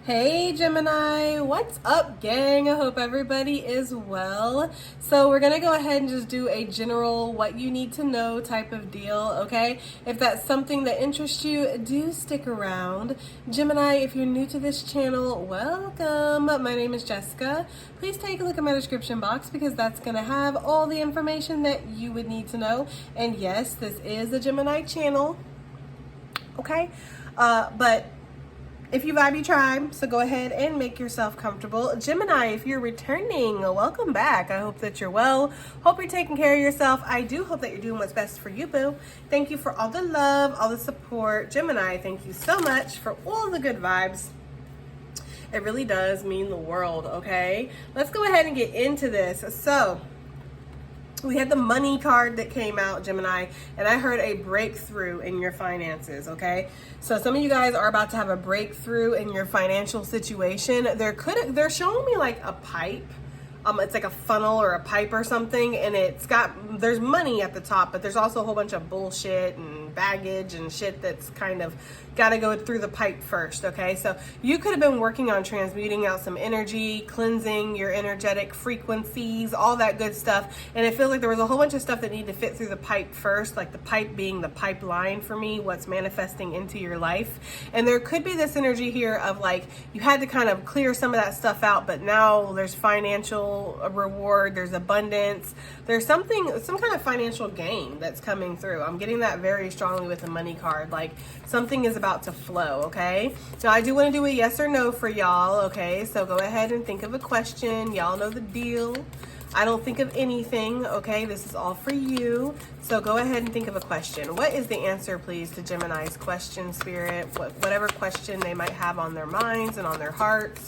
Hey Gemini, what's up gang? I hope everybody is well. So we're gonna go ahead and just do a general what you need to know type of deal, okay? If that's something that interests you, do stick around. Gemini, if you're new to this channel, welcome. My name is Jessica. Please take a look at my description box because that's gonna have all the information that you would need to know. And yes, this is a Gemini channel, okay? But if you vibe, you tribe, so go ahead and make yourself comfortable. Gemini, if you're returning, welcome back. I hope that you're well. Hope you're taking care of yourself. I do hope that you're doing what's best for you, boo. Thank you for all the love, all the support. Gemini, thank you so much for all the good vibes. It really does mean the world, okay? Let's go ahead and get into this. So, we had the money card that came out, Gemini, and I heard a breakthrough in your finances, okay? So some of you guys are about to have a breakthrough in your financial situation. They're showing me like a pipe. It's like a funnel or a pipe or something, and there's money at the top, but there's also a whole bunch of bullshit and baggage and shit that's kind of got to go through the pipe first, okay? So you could have been working on transmuting out some energy, cleansing your energetic frequencies, all that good stuff, and it feels like there was a whole bunch of stuff that needed to fit through the pipe first, like the pipe being the pipeline for me, what's manifesting into your life. And there could be this energy here of like, you had to kind of clear some of that stuff out, but now there's financial reward, there's abundance, there's some kind of financial gain that's coming through. I'm getting that very strongly with the money card, like something is about to flow, okay? So I do want to do a yes or no for y'all, okay? So go ahead and think of a question. Y'all know the deal. I don't think of anything, okay? This is all for you. So go ahead and think of a question. What is the answer, please, to Gemini's question, Spirit? Whatever question they might have on their minds and on their hearts.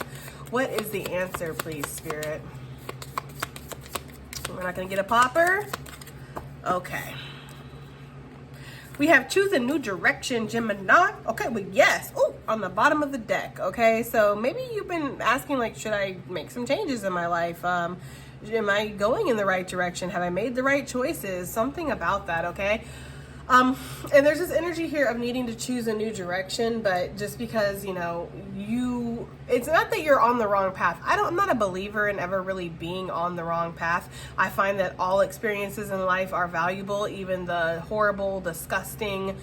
What is the answer, please, Spirit? We're not going to get a popper. Okay. We have choose a new direction, Gemini. Okay, well, yes. Oh, on the bottom of the deck. Okay, so maybe you've been asking, like, should I make some changes in my life? Am I going in the right direction? Have I made the right choices? Something about that, okay? And there's this energy here of needing to choose a new direction, but just because, you know, it's not that you're on the wrong path. I'm not a believer in ever really being on the wrong path. I find that all experiences in life are valuable, even the horrible, disgusting,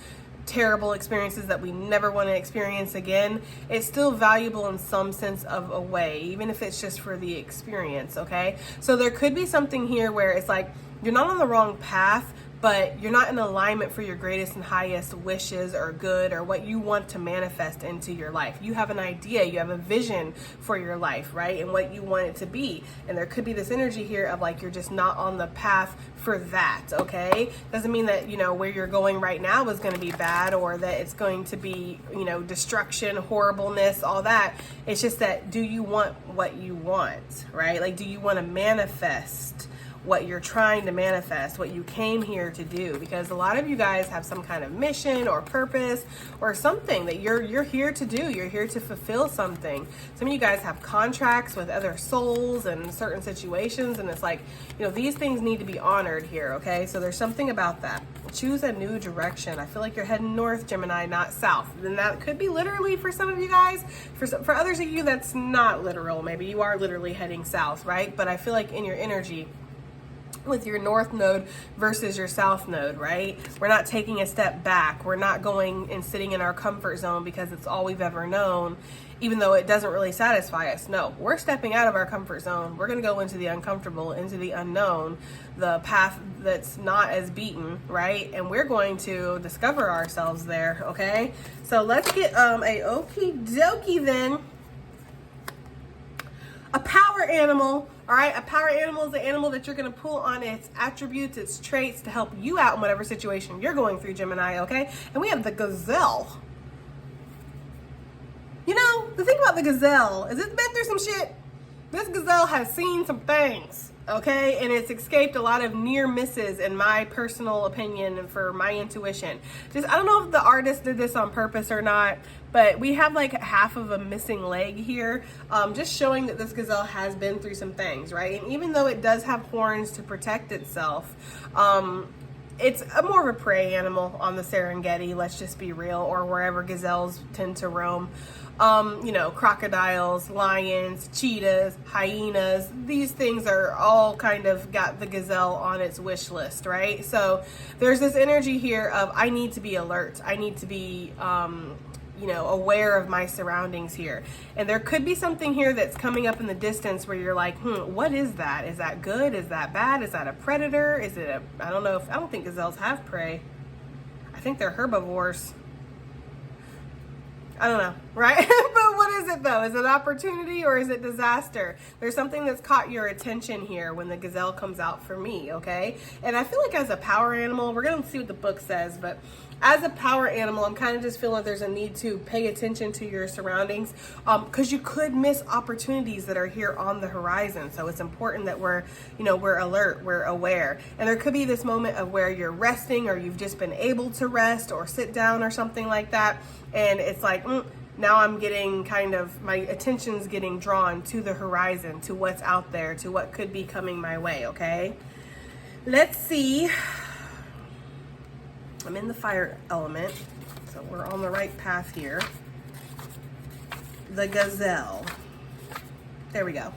terrible experiences that we never want to experience again. It's still valuable in some sense of a way, even if it's just for the experience, okay? So there could be something here where it's like, you're not on the wrong path, but you're not in alignment for your greatest and highest wishes or good or what you want to manifest into your life. You have an idea, you have a vision for your life, right? And what you want it to be. And there could be this energy here of like, you're just not on the path for that, okay? Doesn't mean that, you know, where you're going right now is going to be bad or that it's going to be, you know, destruction, horribleness, all that. It's just that, do you want what you want, right? Like, do you want to manifest what you're trying to manifest, what you came here to do? Because a lot of you guys have some kind of mission or purpose or something that you're here to do. You're here to fulfill something. Some of you guys have contracts with other souls and certain situations, and it's like, you know, these things need to be honored here, okay? So there's something about that. Choose a new direction. I feel like you're heading north, Gemini, not south. And that could be literally for some of you guys. For others of you, that's not literal. Maybe you are literally heading south, right? But I feel like in your energy, with your north node versus your south node, right? We're not taking a step back. We're not going and sitting in our comfort zone because it's all we've ever known, even though it doesn't really satisfy us. No, we're stepping out of our comfort zone. We're going to go into the uncomfortable, into the unknown, the path that's not as beaten, right? And we're going to discover ourselves there, okay? So let's get a okie dokie then. A power animal. All right, a power animal is the animal that you're going to pull on its attributes, its traits to help you out in whatever situation you're going through, Gemini, okay? And we have the gazelle. You know, the thing about the gazelle is it's been through some shit. This gazelle has seen some things, okay? And it's escaped a lot of near misses in my personal opinion and for my intuition. Just, I don't know if the artist did this on purpose or not, but we have like half of a missing leg here, just showing that this gazelle has been through some things, right? And even though it does have horns to protect itself, it's more of a prey animal on the Serengeti, let's just be real, or wherever gazelles tend to roam. You know, crocodiles, lions, cheetahs, hyenas. These things are all kind of got the gazelle on its wish list, right? So there's this energy here of I need to be alert. I need to be, you know, aware of my surroundings here. And there could be something here that's coming up in the distance where you're like, what is that? Is that good? Is that bad? Is that a predator? Is it a, I don't think gazelles have prey. I think they're herbivores. I don't know, right? But what is it though? Is it opportunity or is it disaster? There's something that's caught your attention here when the gazelle comes out for me, okay? And I feel like as a power animal, we're gonna see what the book says, but as a power animal, I'm kind of just feeling like there's a need to pay attention to your surroundings because you could miss opportunities that are here on the horizon. So it's important that we're alert, we're aware. And there could be this moment of where you're resting or you've just been able to rest or sit down or something like that. And it's like, now I'm getting my attention's getting drawn to the horizon, to what's out there, to what could be coming my way, okay? Let's see. I'm in the fire element, so we're on the right path here. The gazelle. There we go. All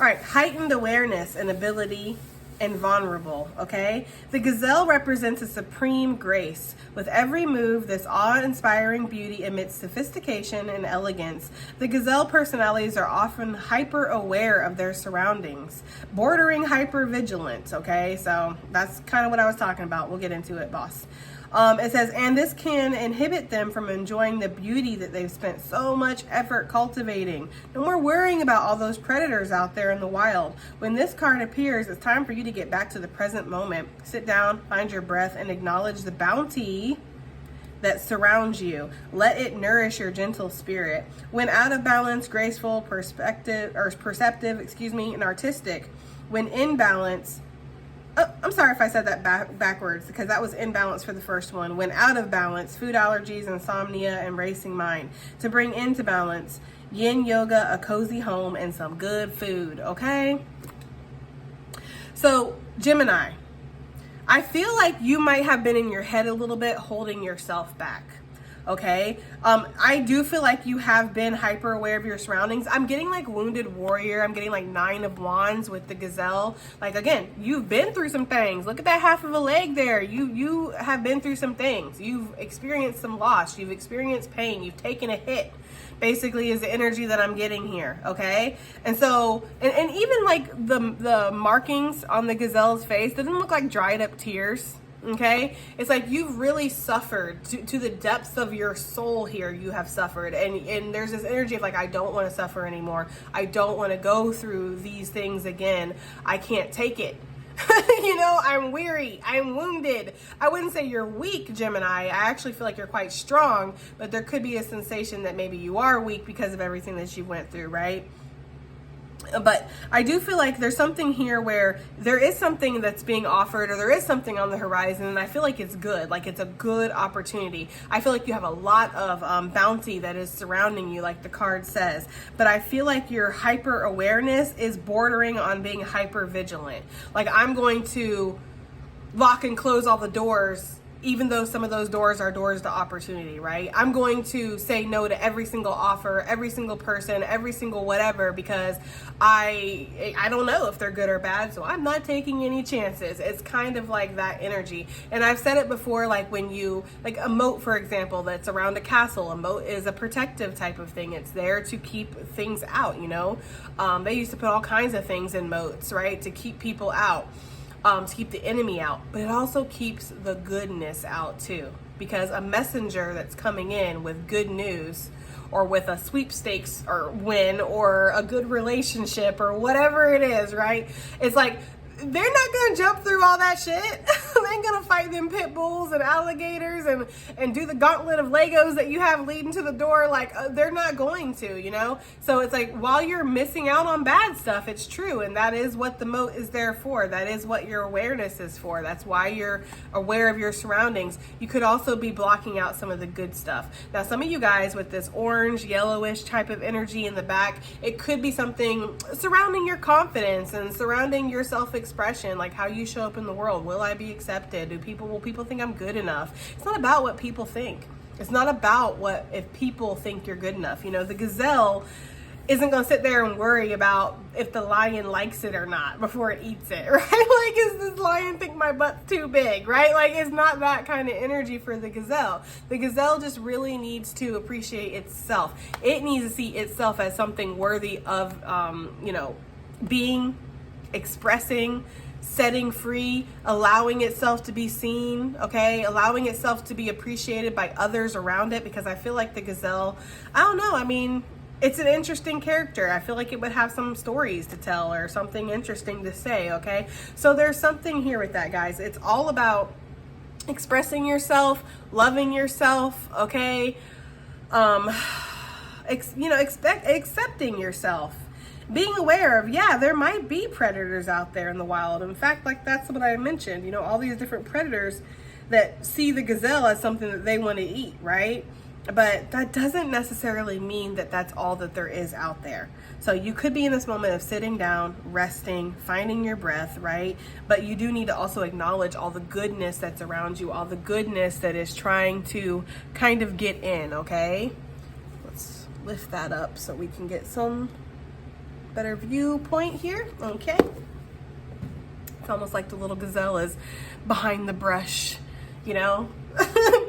right, heightened awareness and ability and vulnerable, okay? The gazelle represents a supreme grace. With every move, this awe-inspiring beauty emits sophistication and elegance. The gazelle personalities are often hyper-aware of their surroundings, bordering hyper-vigilance, okay? So that's kind of what I was talking about. We'll get into it, boss. It says, and this can inhibit them from enjoying the beauty that they've spent so much effort cultivating. No more worrying about all those predators out there in the wild. When this card appears, it's time for you to get back to the present moment. Sit down, find your breath, and acknowledge the bounty that surrounds you. Let it nourish your gentle spirit. When out of balance, graceful, perceptive, and artistic. When in balance, oh, I'm sorry if I said that backwards because that was in balance for the first one. When out of balance, food allergies, insomnia, and racing mind. To bring into balance, yin yoga, a cozy home, and some good food, okay? So, Gemini, I feel like you might have been in your head a little bit holding yourself back. Okay, I do feel like you have been hyper aware of your surroundings. I'm getting like wounded warrior. I'm getting like 9 of wands with the gazelle. Like, again, you've been through some things. Look at that half of a leg there. You have been through some things. You've experienced some loss. You've experienced pain. You've taken a hit, basically, is the energy that I'm getting here. Okay, and so and even like the markings on the gazelle's face doesn't look like dried up tears. Okay, it's like you've really suffered to the depths of your soul here. You have suffered, and there's this energy of like, I don't want to suffer anymore. I don't want to go through these things again. I can't take it. You know, I'm weary. I'm wounded. I wouldn't say you're weak, Gemini. I actually feel like you're quite strong, but there could be a sensation that maybe you are weak because of everything that you went through, right? But I do feel like there's something here where there is something that's being offered or there is something on the horizon, and I feel like it's good, like it's a good opportunity. I feel like you have a lot of bounty that is surrounding you, like the card says, but I feel like your hyper awareness is bordering on being hyper vigilant. Like, I'm going to lock and close all the doors, even though some of those doors are doors to opportunity, right? I'm going to say no to every single offer, every single person, every single whatever, because I don't know if they're good or bad, so I'm not taking any chances. It's kind of like that energy. And I've said it before, like when you, like a moat, for example, that's around a castle. A moat is a protective type of thing. It's there to keep things out, you know? They used to put all kinds of things in moats, right? To keep people out. To keep the enemy out, but it also keeps the goodness out too, because a messenger that's coming in with good news or with a sweepstakes or win or a good relationship or whatever it is, right? It's like, they're not gonna jump through all that shit. They ain't gonna fight them pit bulls and alligators and do the gauntlet of Legos that you have leading to the door. Like, they're not going to, you know? So it's like, while you're missing out on bad stuff, it's true. And that is what the moat is there for. That is what your awareness is for. That's why you're aware of your surroundings. You could also be blocking out some of the good stuff. Now, some of you guys with this orange, yellowish type of energy in the back, it could be something surrounding your confidence and surrounding your self-expression, like how you show up in the world. Will I be accepted? Will people think I'm good enough? It's not about what people think. It's not about what if people think you're good enough. You know, the gazelle isn't going to sit there and worry about if the lion likes it or not before it eats it, right? Like, is this lion think my butt's too big, right? Like, it's not that kind of energy for the gazelle. The gazelle just really needs to appreciate itself. It needs to see itself as something worthy of, you know, being, expressing, setting free, allowing itself to be seen, okay? Allowing itself to be appreciated by others around it, because I feel like the gazelle, I don't know, I mean, it's an interesting character. I feel like it would have some stories to tell or something interesting to say, okay? So there's something here with that, guys. It's all about expressing yourself, loving yourself, okay? Accepting yourself. Being aware of, yeah, there might be predators out there in the wild. In fact, like that's what I mentioned, you know, all these different predators that see the gazelle as something that they want to eat, right? But that doesn't necessarily mean that that's all that there is out there. So you could be in this moment of sitting down, resting, finding your breath, right? But you do need to also acknowledge all the goodness that's around you, all the goodness that is trying to kind of get in, okay? Let's lift that up so we can get some better viewpoint here, okay? It's almost like the little gazelle is behind the brush, you know,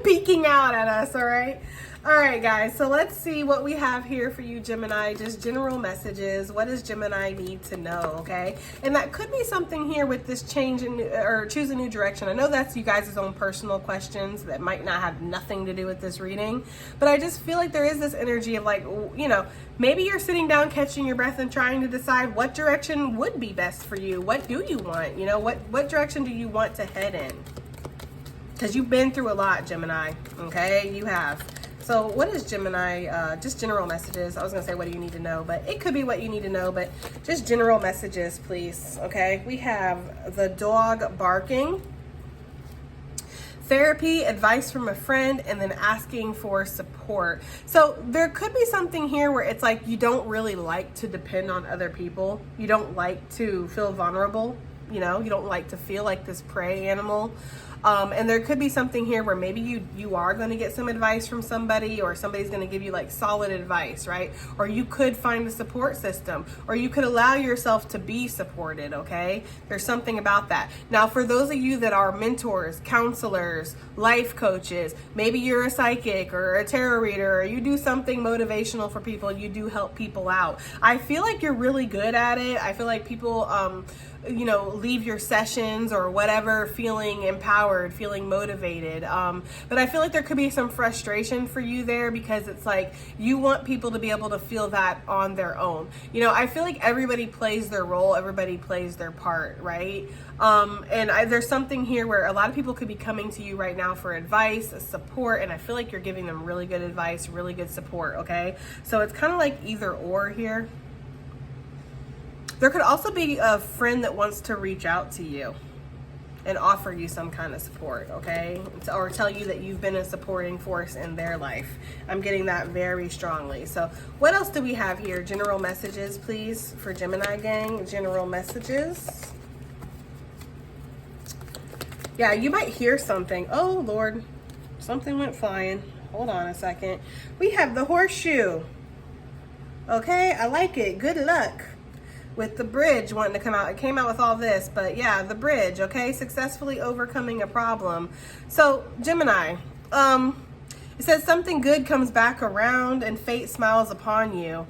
peeking out at us, all right? All right, guys, so let's see what we have here for you, Gemini. Just general messages. What does Gemini need to know, okay? And that could be something here with this change in, or choose a new direction. I know that's you guys' own personal questions that might not have nothing to do with this reading, but I just feel like there is this energy of like, you know, maybe you're sitting down, catching your breath and trying to decide what direction would be best for you. What do you want? You know, what direction do you want to head in? Because you've been through a lot, Gemini, okay? You have. So what is Gemini, just general messages. I was gonna say, what do you need to know? But it could be what you need to know, but just general messages, please, okay? We have the dog barking, therapy, advice from a friend, and then asking for support. So there could be something here where it's like you don't really like to depend on other people. You don't like to feel vulnerable, you know? You don't like to feel like this prey animal. And there could be something here where maybe you are going to get some advice from somebody, or somebody's going to give you like solid advice, right? Or you could find a support system, or you could allow yourself to be supported, okay? There's something about that. Now, for those of you that are mentors, counselors, life coaches, maybe you're a psychic or a tarot reader, or you do something motivational for people, you do help people out. I feel like you're really good at it. I feel like people, you know, leave your sessions or whatever feeling empowered, feeling motivated. But I feel like there could be some frustration for you there, because it's like you want people to be able to feel that on their own. You know, I feel like everybody plays their role, everybody plays their part, right? There's something here where a lot of people could be coming to you right now for advice, support, and I feel like you're giving them really good advice, really good support, okay? So it's kind of like either or here. There could also be a friend that wants to reach out to you and offer you some kind of support, okay? Or tell you that you've been a supporting force in their life. I'm getting that very strongly. So what else do we have here? General messages, please, for Gemini gang. General messages. Yeah, you might hear something. Oh, Lord, something went flying. Hold on a second. We have the horseshoe. Okay, I like it. Good luck. With the bridge wanting to come out. It came out with all this, but yeah, the bridge, okay? Successfully overcoming a problem. So, Gemini, it says something good comes back around and fate smiles upon you.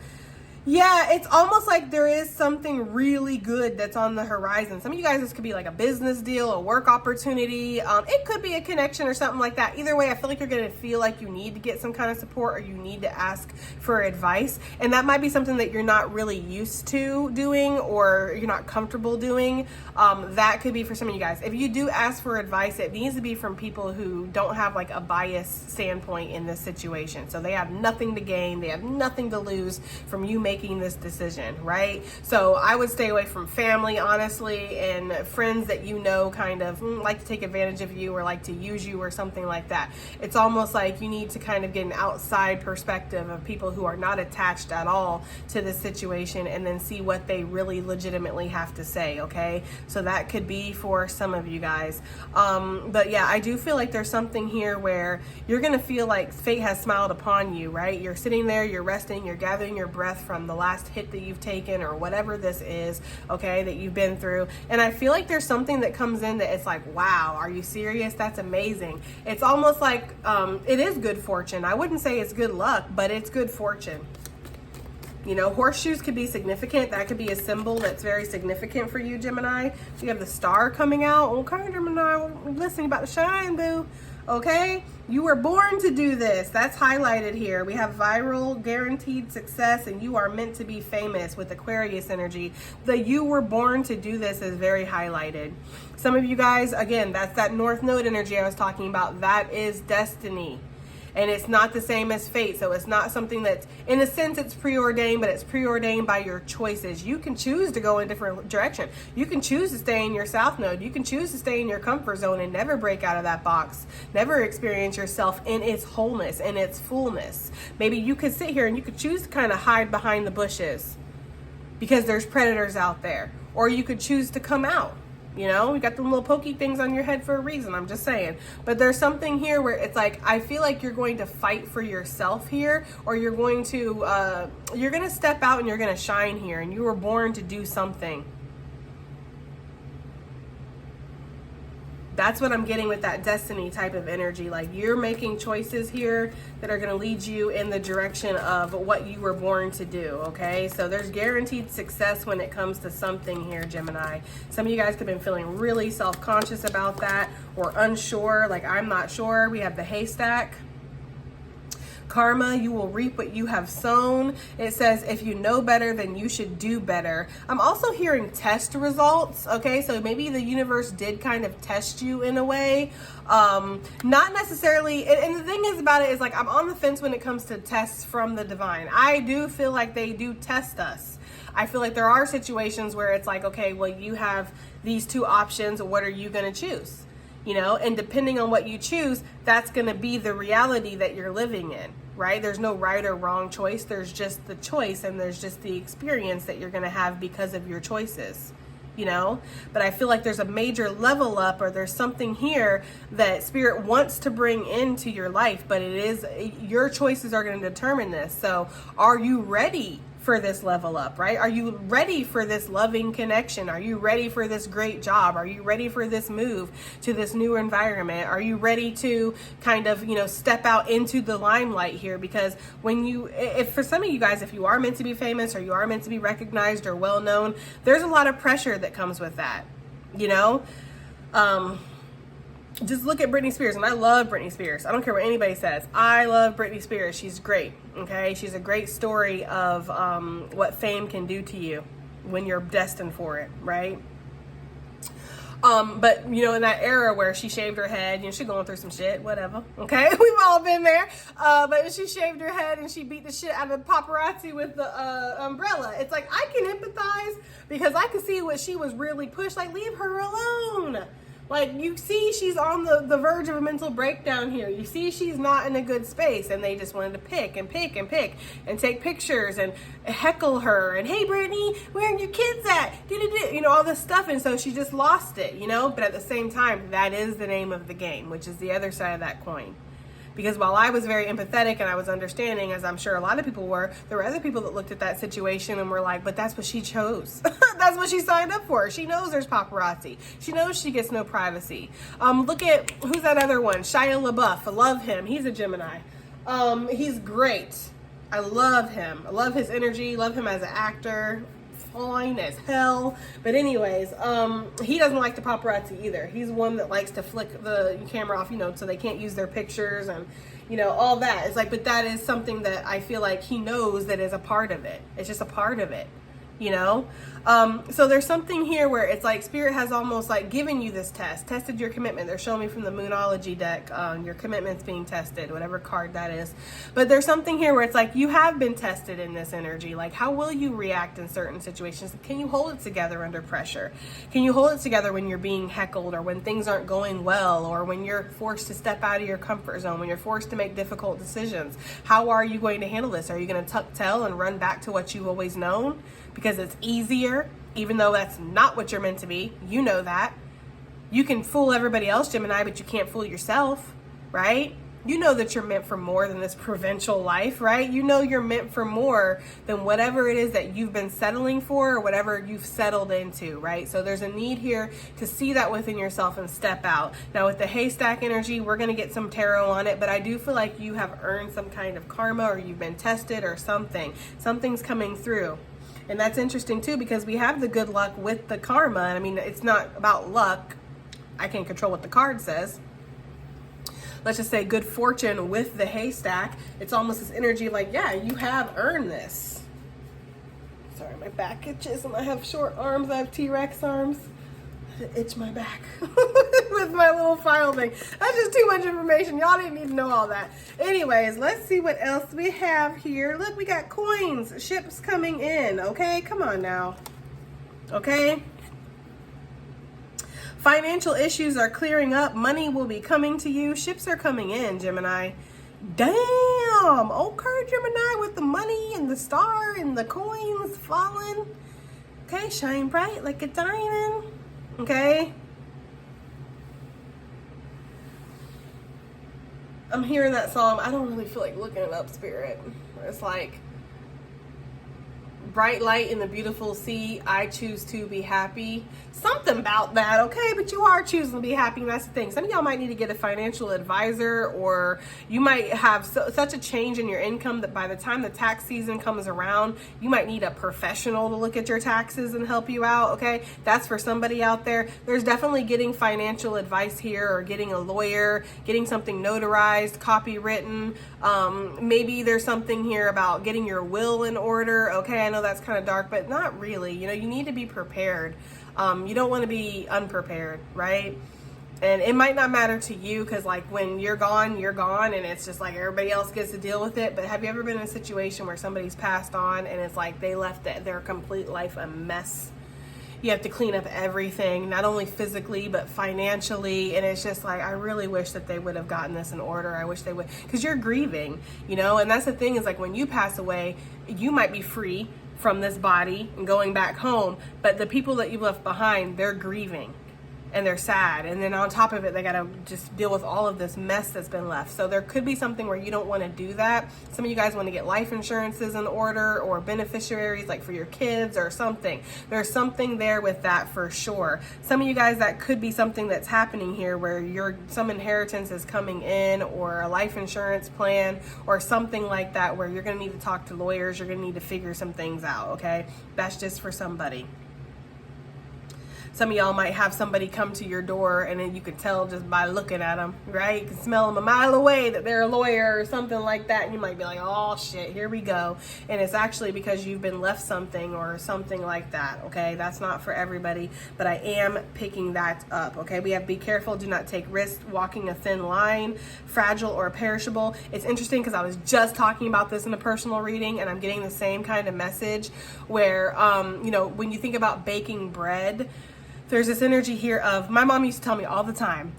Yeah, it's almost like there is something really good that's on the horizon. Some of you guys, this could be like a business deal, a work opportunity. It could be a connection or something like that. Either way, I feel like you're going to feel like you need to get some kind of support, or you need to ask for advice. And that might be something that you're not really used to doing, or you're not comfortable doing. That could be for some of you guys. If you do ask for advice, it needs to be from people who don't have like a biased standpoint in this situation. So they have nothing to gain. They have nothing to lose from you making making this decision, right? So I would stay away from family, honestly, and friends that you know kind of like to take advantage of you or like to use you or something like that. It's almost like you need to kind of get an outside perspective of people who are not attached at all to this situation and then see what they really legitimately have to say, okay? So that could be for some of you guys. But yeah, I do feel like there's something here where you're going to feel like fate has smiled upon you, right? You're sitting there, you're resting, you're gathering your breath from the last hit that you've taken or whatever this is, okay, that you've been through. And I feel like there's something that comes in that it's like, wow, are you serious? That's amazing. It's almost like it is good fortune. I wouldn't say it's good luck, but it's good fortune. You know, horseshoes could be significant. That could be a symbol that's very significant for you, Gemini. You have the star coming out. Okay, Gemini, listen, you about to shine, boo. Okay, you were born to do this. That's highlighted here. We have viral, guaranteed success, and you are meant to be famous with Aquarius energy. The you were born to do this is very highlighted. Some of you guys, again, that's that North Node energy I was talking about. That is destiny. And it's not the same as fate. So it's not something that's, in a sense, it's preordained, but it's preordained by your choices. You can choose to go in a different direction. You can choose to stay in your South Node. You can choose to stay in your comfort zone and never break out of that box. Never experience yourself in its wholeness, in its fullness. Maybe you could sit here and you could choose to kind of hide behind the bushes because there's predators out there. Or you could choose to come out. You know, you got the little pokey things on your head for a reason. I'm just saying. But there's something here where it's like, I feel like you're going to fight for yourself here, or you're going to step out and you're going to shine here, and you were born to do something. That's what I'm getting with that destiny type of energy. Like you're making choices here that are going to lead you in the direction of what you were born to do, okay? So there's guaranteed success when it comes to something here, Gemini. Some of you guys could have been feeling really self-conscious about that or unsure, like I'm not sure. We have the haystack. Karma, you will reap what you have sown. It says, if you know better, then you should do better. I'm also hearing test results. Okay, so maybe the universe did kind of test you in a way. Not necessarily, and the thing is about it is like, I'm on the fence when it comes to tests from the divine. I do feel like they do test us. I feel like there are situations where it's like, okay, well, you have these two options. What are you going to choose? You know, and depending on what you choose, that's going to be the reality that you're living in, right? There's no right or wrong choice. There's just the choice, and there's just the experience that you're going to have because of your choices, you know? But I feel like there's a major level up, or there's something here that Spirit wants to bring into your life, but it is, your choices are going to determine this. So are you ready for this level up, right? Are you ready for this loving connection? Are you ready for this great job? Are you ready for this move to this new environment? Are you ready to kind of, you know, step out into the limelight here? Because when you, if for some of you guys, if you are meant to be famous or you are meant to be recognized or well known, there's a lot of pressure that comes with that, you know? Just look at Britney Spears, and I love Britney Spears. I don't care what anybody says. I love Britney Spears. She's great, okay? She's a great story of what fame can do to you when you're destined for it, right? But, you know, in that era where she shaved her head, you know, she's going through some shit, whatever, okay? We've all been there. But she shaved her head and she beat the shit out of paparazzi with the umbrella. It's like, I can empathize because I can see what she was really pushed. Like, leave her alone. Like, you see she's on the verge of a mental breakdown here. You see she's not in a good space, and they just wanted to pick and pick and pick and take pictures and heckle her and, hey, Brittany, where are your kids at? You know, all this stuff. And so she just lost it, you know. But at the same time, that is the name of the game, which is the other side of that coin. Because while I was very empathetic and I was understanding, as I'm sure a lot of people were, there were other people that looked at that situation and were like, but that's what she chose. That's what she signed up for. She knows there's paparazzi. She knows she gets no privacy. Look at, who's that other one? Shia LaBeouf. I love him. He's a Gemini. He's great. I love him. I love his energy. Love him as an actor. Fine as hell. But anyways, he doesn't like the paparazzi either. He's one that likes to flick the camera off, you know, so they can't use their pictures and, you know, all that. It's like, but that is something that I feel like he knows that is a part of it. It's just a part of it, you know? So there's something here where it's like Spirit has almost like given you this test, tested your commitment. They're showing me from the Moonology deck, your commitment's being tested, whatever card that is. But there's something here where it's like you have been tested in this energy. Like, how will you react in certain situations? Can you hold it together under pressure? Can you hold it together when you're being heckled, or when things aren't going well, or when you're forced to step out of your comfort zone, when you're forced to make difficult decisions? How are you going to handle this? Are you going to tuck tail and run back to what you've always known because it's easier, even though that's not what you're meant to be? You know that. You can fool everybody else, Gemini, but you can't fool yourself, right? You know that you're meant for more than this provincial life, right? You know you're meant for more than whatever it is that you've been settling for, or whatever you've settled into, right? So there's a need here to see that within yourself and step out. Now with the haystack energy, we're going to get some tarot on it, but I do feel like you have earned some kind of karma, or you've been tested or something. Something's coming through. And that's interesting too, because we have the good luck with the karma. I mean, it's not about luck. I can't control what the card says. Let's just say good fortune with the haystack. It's almost this energy of like, yeah, you have earned this. Sorry, my back itches and I have short arms. I have T-Rex arms. I itch my back with my little file thing. That's just too much information. Y'all didn't need to know all that. Anyways, let's see what else we have here. Look, we got coins, ships coming in. Okay, come on now. Okay. Financial issues are clearing up. Money will be coming to you. Ships are coming in, Gemini. Damn. Okay, Gemini, with the money and the star and the coins falling. Okay, shine bright like a diamond. Okay. I'm hearing that song. I don't really feel like looking it up, Spirit. It's like, bright light in the beautiful sea, I choose to be happy. Something about that, okay? But you are choosing to be happy, and that's the thing. Some of y'all might need to get a financial advisor, or you might have such a change in your income that by the time the tax season comes around, you might need a professional to look at your taxes and help you out, okay? That's for somebody out there. There's definitely getting financial advice here, or getting a lawyer, getting something notarized, copywritten. Maybe there's something here about getting your will in order, okay? I know that's kind of dark, but not really. You know, you need to be prepared. You don't want to be unprepared, right? And it might not matter to you, because like when you're gone, and it's just like everybody else gets to deal with it. But have you ever been in a situation where somebody's passed on and it's like they left their complete life a mess? You have to clean up everything, not only physically, but financially. And it's just like, I really wish that they would have gotten this in order. I wish they would, because you're grieving, you know? And that's the thing, is like when you pass away, you might be free from this body and going back home, but the people that you left behind, they're grieving and they're sad. And then on top of it, they got to just deal with all of this mess that's been left. So there could be something where you don't want to do that. Some of you guys want to get life insurances in order, or beneficiaries like for your kids or something. There's something there with that for sure. Some of you guys, that could be something that's happening here, where some inheritance is coming in, or a life insurance plan or something like that, where you're going to need to talk to lawyers. You're going to need to figure some things out, okay? That's just for somebody. Some of y'all might have somebody come to your door, and then you can tell just by looking at them, right? You can smell them a mile away that they're a lawyer or something like that. And you might be like, oh shit, here we go. And it's actually because you've been left something or something like that, okay? That's not for everybody, but I am picking that up, okay? We have be careful, do not take risks, walking a thin line, fragile or perishable. It's interesting because I was just talking about this in a personal reading, and I'm getting the same kind of message where, you know, when you think about baking bread, there's this energy here of, my mom used to tell me all the time,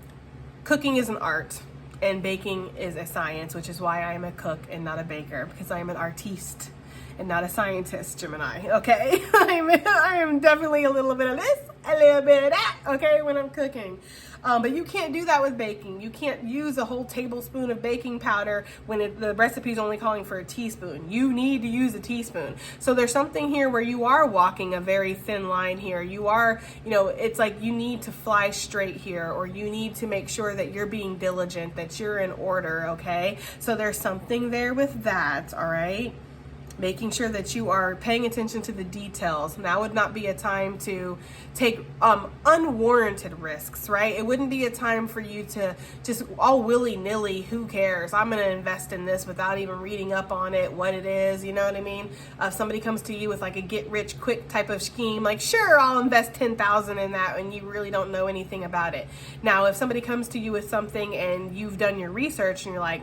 cooking is an art and baking is a science, which is why I am a cook and not a baker, because I am an artiste and not a scientist, Gemini, okay? I am definitely a little bit of this, a little bit of that, okay, when I'm cooking. But you can't do that with baking. You can't use a whole tablespoon of baking powder when the recipe is only calling for a teaspoon. You need to use a teaspoon. So there's something here where you are walking a very thin line here. You are, you know, it's like you need to fly straight here, or you need to make sure that you're being diligent, that you're in order, okay? So there's something there with that, all right? making sure that you are paying attention to the details. Now would not be a time to take unwarranted risks, right? It wouldn't be a time for you to just all willy-nilly, who cares, I'm going to invest in this without even reading up on it, what it is, you know what I mean? If somebody comes to you with like a get rich quick type of scheme, like, sure, I'll invest 10,000 in that, and you really don't know anything about it. Now, if somebody comes to you with something and you've done your research and you're like,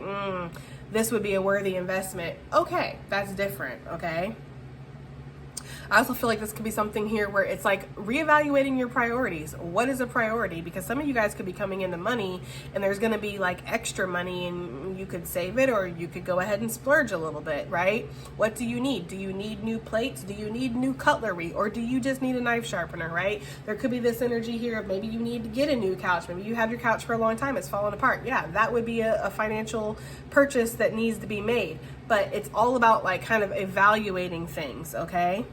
this would be a worthy investment, okay, that's different, okay? I also feel like this could be something here where it's like reevaluating your priorities. What is a priority? Because some of you guys could be coming into money and there's going to be like extra money and you could save it, or you could go ahead and splurge a little bit, right? What do you need? Do you need new plates? Do you need new cutlery? Or do you just need a knife sharpener, right? There could be this energy here of maybe you need to get a new couch. Maybe you have your couch for a long time. It's falling apart. Yeah, that would be a financial purchase that needs to be made. But it's all about like kind of evaluating things, okay?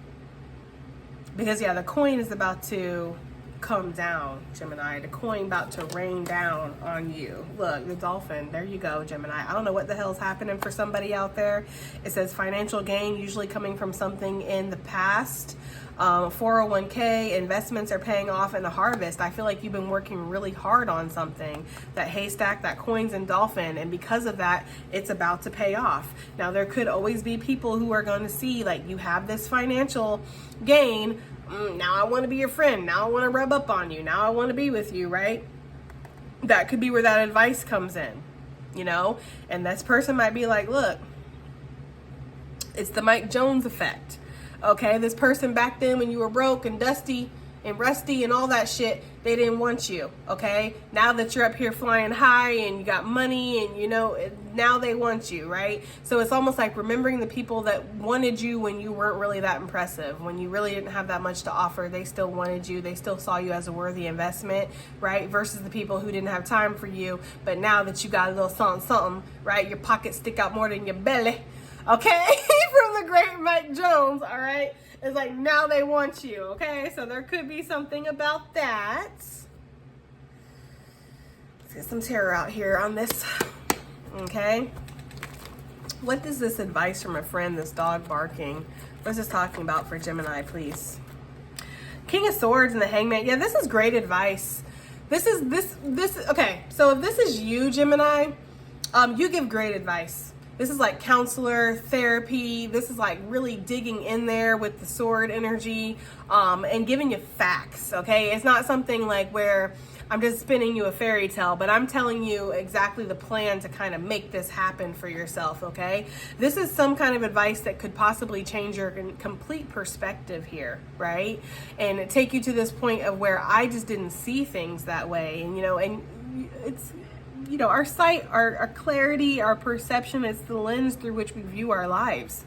Because yeah, the coin is about to come down, Gemini. The coin about to rain down on you. Look, the dolphin. There you go, Gemini. I don't know what the hell's happening for somebody out there. It says financial gain, usually coming from something in the past. 401k, investments are paying off in the harvest. I feel like you've been working really hard on something. That haystack, that coins and dolphin. And because of that, it's about to pay off. Now, there could always be people who are going to see like you have this financial gain. Now I want to be your friend. Now I want to rub up on you. Now I want to be with you, right? That could be where that advice comes in, you know? And this person might be like, look, it's the Mike Jones effect. Okay, this person back then when you were broke and dusty and rusty and all that shit, they didn't want you, okay? Now that you're up here flying high and you got money and, you know, now they want you, right? So it's almost like remembering the people that wanted you when you weren't really that impressive, when you really didn't have that much to offer. They still wanted you. They still saw you as a worthy investment, right? Versus the people who didn't have time for you. But now that you got a little something, something, right? Your pockets stick out more than your belly. Okay, from the great Mike Jones, all right? It's like now they want you, okay? So there could be something about that. Let's get some tarot out here on this, okay? What is this advice from a friend, this dog barking? What is this talking about for Gemini, please? King of Swords and the Hangman. Yeah, this is great advice. Okay, so if this is you, Gemini, you give great advice. This is like counselor, therapy. This is like really digging in there with the sword energy and giving you facts, okay? It's not something like where I'm just spinning you a fairy tale, but I'm telling you exactly the plan to kind of make this happen for yourself, okay? This is some kind of advice that could possibly change your complete perspective here, right? And take you to this point of where I just didn't see things that way. And, you know, and it's... You know, our sight, our clarity, our perception, it's the lens through which we view our lives.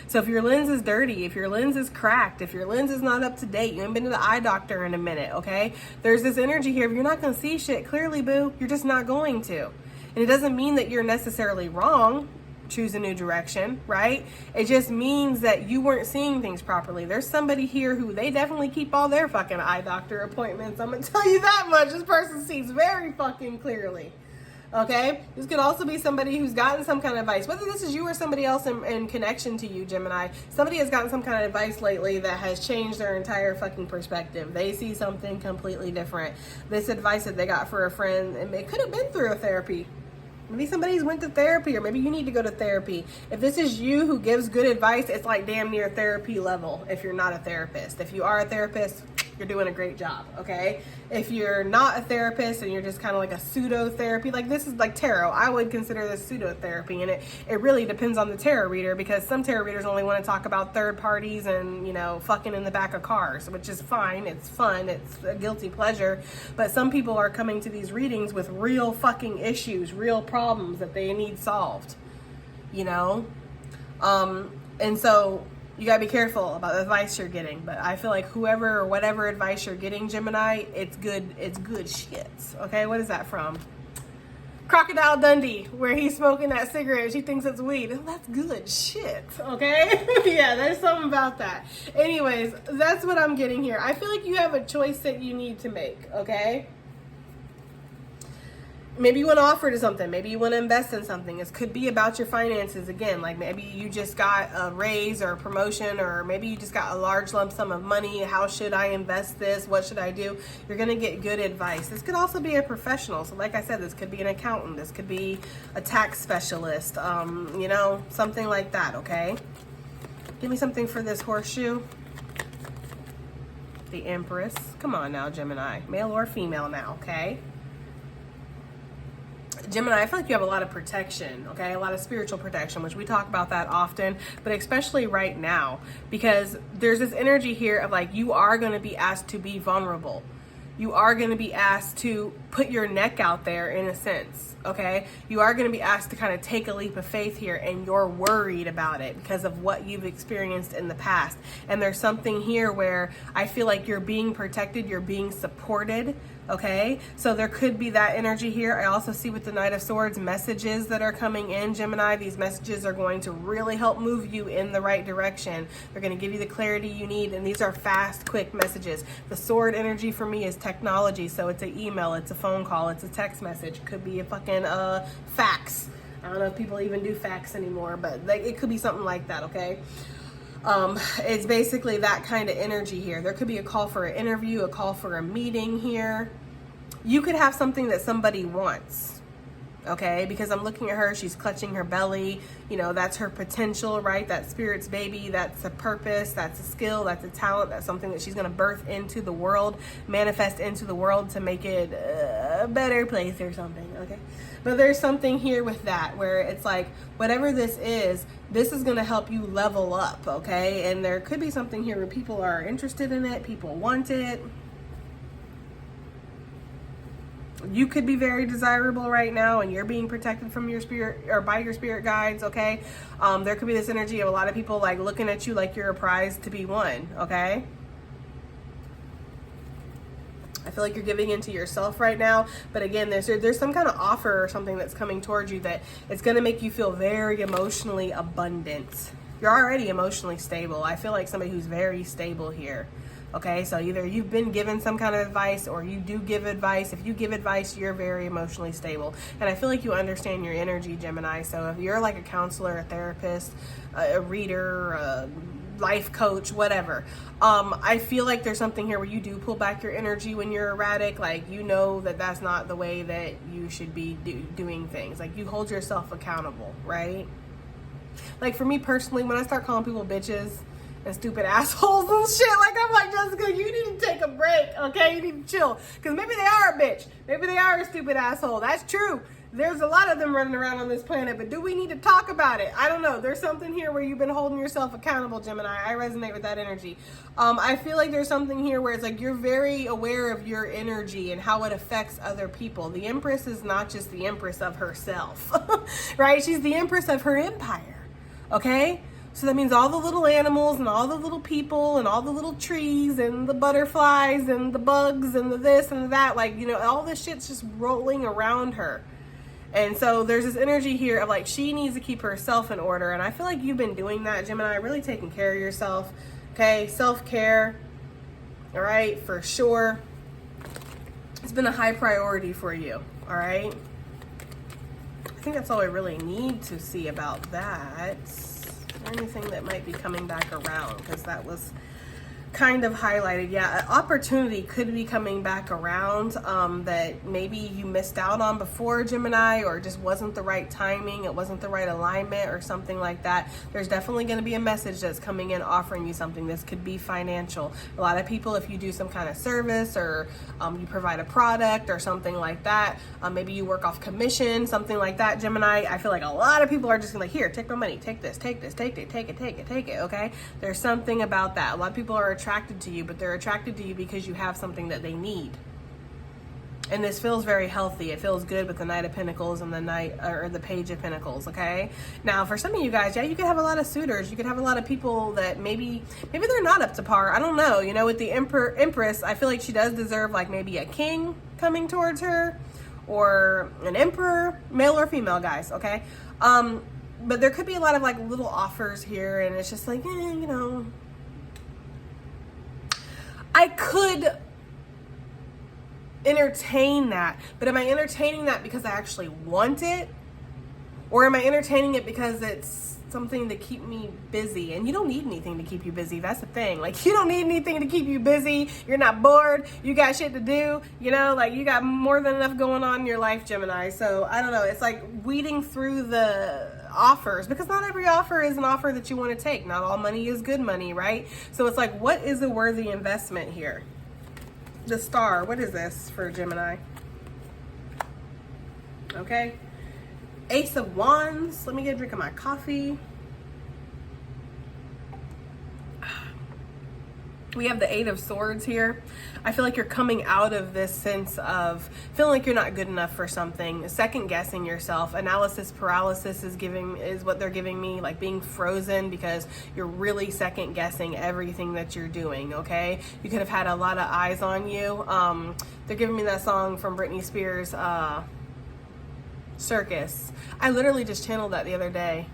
So if your lens is dirty, if your lens is cracked, if your lens is not up to date, you haven't been to the eye doctor in a minute, okay? There's this energy here. If you're not going to see shit clearly, boo, you're just not going to. And it doesn't mean that you're necessarily wrong. Choose a new direction, right? It just means that you weren't seeing things properly. There's somebody here who they definitely keep all their fucking eye doctor appointments. I'm going to tell you that much. This person sees very fucking clearly. Okay, this could also be somebody who's gotten some kind of advice, whether this is you or somebody else in connection to you, Gemini. Somebody has gotten some kind of advice lately that has changed their entire fucking perspective. They see something completely different. This advice that they got for a friend, and it could have been through a therapy. Maybe somebody's went to therapy, or maybe you need to go to therapy. If this is you who gives good advice, it's like damn near therapy level if you're not a therapist. If you are a therapist, you're doing a great job, okay? If you're not a therapist and you're just kind of like a pseudo therapy, like this is like tarot, I would consider this pseudo therapy, and it really depends on the tarot reader, because some tarot readers only want to talk about third parties and, you know, fucking in the back of cars, which is fine, it's fun, it's a guilty pleasure, but some people are coming to these readings with real fucking issues, real problems that they need solved, you know? And so you gotta be careful about the advice you're getting. But I feel like whoever or whatever advice you're getting, Gemini, it's good shit. Okay, what is that from? Crocodile Dundee, where he's smoking that cigarette. She thinks it's weed. Oh, that's good shit, okay? Yeah, there's something about that. Anyways, that's what I'm getting here. I feel like you have a choice that you need to make, okay? maybe you want to offer to something. Maybe you want to invest in something. It could be about your finances again. Like maybe you just got a raise or a promotion, or maybe you just got a large lump sum of money. How should I invest this? What should I do? You're going to get good advice. This could also be a professional. So like I said, this could be an accountant. This could be a tax specialist, you know, something like that, okay? Give me something for this horseshoe. The Empress. Come on now, Gemini. Male or female now, okay? Gemini, I feel like you have a lot of protection, okay? A lot of spiritual protection, which we talk about that often, but especially right now, because there's this energy here of like, you are going to be asked to be vulnerable. You are going to be asked to put your neck out there in a sense, okay? You are going to be asked to kind of take a leap of faith here, and you're worried about it because of what you've experienced in the past. And there's something here where I feel like you're being protected, you're being supported, okay? So there could be that energy here. I also see with the Knight of Swords messages that are coming in, Gemini. These messages are going to really help move you in the right direction. They're going to give you the clarity you need, and these are fast, quick messages. The sword energy for me is technology, so it's an email, it's a phone call, it's a text message, it could be a fucking fax. I don't know if people even do fax anymore, but like, it could be something like that, okay? It's basically that kind of energy here. There could be a call for an interview, a call for a meeting here. You could have something that somebody wants, okay? Because I'm looking at her, she's clutching her belly. You know, that's her potential, right? That spirit's baby, that's a purpose, that's a skill, that's a talent, that's something that she's going to birth into the world, manifest into the world to make it a better place or something, okay? But there's something here with that where it's like, whatever this is going to help you level up, okay? And there could be something here where people are interested in it, people want it. You could be very desirable right now, and you're being protected from your spirit or by your spirit guides, okay? There could be this energy of a lot of people like looking at you like you're a prize to be won, okay? I feel like you're giving into yourself right now, but again, there's some kind of offer or something that's coming towards you that it's going to make you feel very emotionally abundant. You're already emotionally stable. I feel like somebody who's very stable here. Okay, so either you've been given some kind of advice or you do give advice. If you give advice, you're very emotionally stable. And I feel like you understand your energy, Gemini. So if you're like a counselor, a therapist, a reader, a life coach, whatever, I feel like there's something here where you do pull back your energy when you're erratic. Like, you know that that's not the way that you should be doing things. Like, you hold yourself accountable, right? Like, for me personally, when I start calling people bitches and stupid assholes and shit, like, I'm like, Jessica, you need to take a break, okay? You need to chill, because maybe they are a bitch, maybe they are a stupid asshole. That's true. There's a lot of them running around on this planet, but do we need to talk about it? I don't know. There's something here where you've been holding yourself accountable, Gemini. I resonate with that energy. I feel like there's something here where it's like you're very aware of your energy and how it affects other people. The Empress is not just the Empress of herself, right? She's the Empress of her empire, okay? So that means all the little animals and all the little people and all the little trees and the butterflies and the bugs and the this and the that, like, you know, all this shit's just rolling around her. And so there's this energy here of like, she needs to keep herself in order. And I feel like you've been doing that, Gemini, really taking care of yourself. Okay, self-care, all right, for sure. It's been a high priority for you, all right? I think that's all I really need to see about that. Anything that might be coming back around, because that was kind of highlighted. Yeah, an opportunity could be coming back around that maybe you missed out on before, Gemini, or just wasn't the right timing, it wasn't the right alignment or something like that. There's definitely going to be a message that's coming in offering you something. This could be financial. A lot of people, if you do some kind of service or you provide a product or something like that, maybe you work off commission, something like that, Gemini, I feel like a lot of people are just gonna like, here, take my money, take this, take this, take it, take it, take it, take it, okay? There's something about that. A lot of people are attracted to you, but they're attracted to you because you have something that they need. And this feels very healthy. It feels good with the Knight of Pentacles and the Page of Pentacles, okay? Now, for some of you guys, yeah, you could have a lot of suitors. You could have a lot of people that maybe they're not up to par. I don't know. You know, with the Empress, I feel like she does deserve like maybe a king coming towards her or an emperor, male or female, guys, okay? But there could be a lot of like little offers here, and it's just like, you know, entertain that. But am I entertaining that because I actually want it? Or am I entertaining it because it's something to keep me busy? And you don't need anything to keep you busy. That's the thing. Like, you don't need anything to keep you busy. You're not bored. You got shit to do. You know, like, you got more than enough going on in your life, Gemini. So, I don't know. It's like weeding through the offers, because not every offer is an offer that you want to take. Not all money is good money, right? So, it's like, what is a worthy investment here? The Star. What is this for Gemini? Okay. Ace of Wands. Let me get a drink of my coffee. We have the Eight of Swords here. I feel like you're coming out of this sense of feeling like you're not good enough for something, second guessing yourself. Analysis paralysis is what they're giving me, like being frozen because you're really second guessing everything that you're doing, okay? You could have had a lot of eyes on you. They're giving me that song from Britney Spears, Circus. I literally just channeled that the other day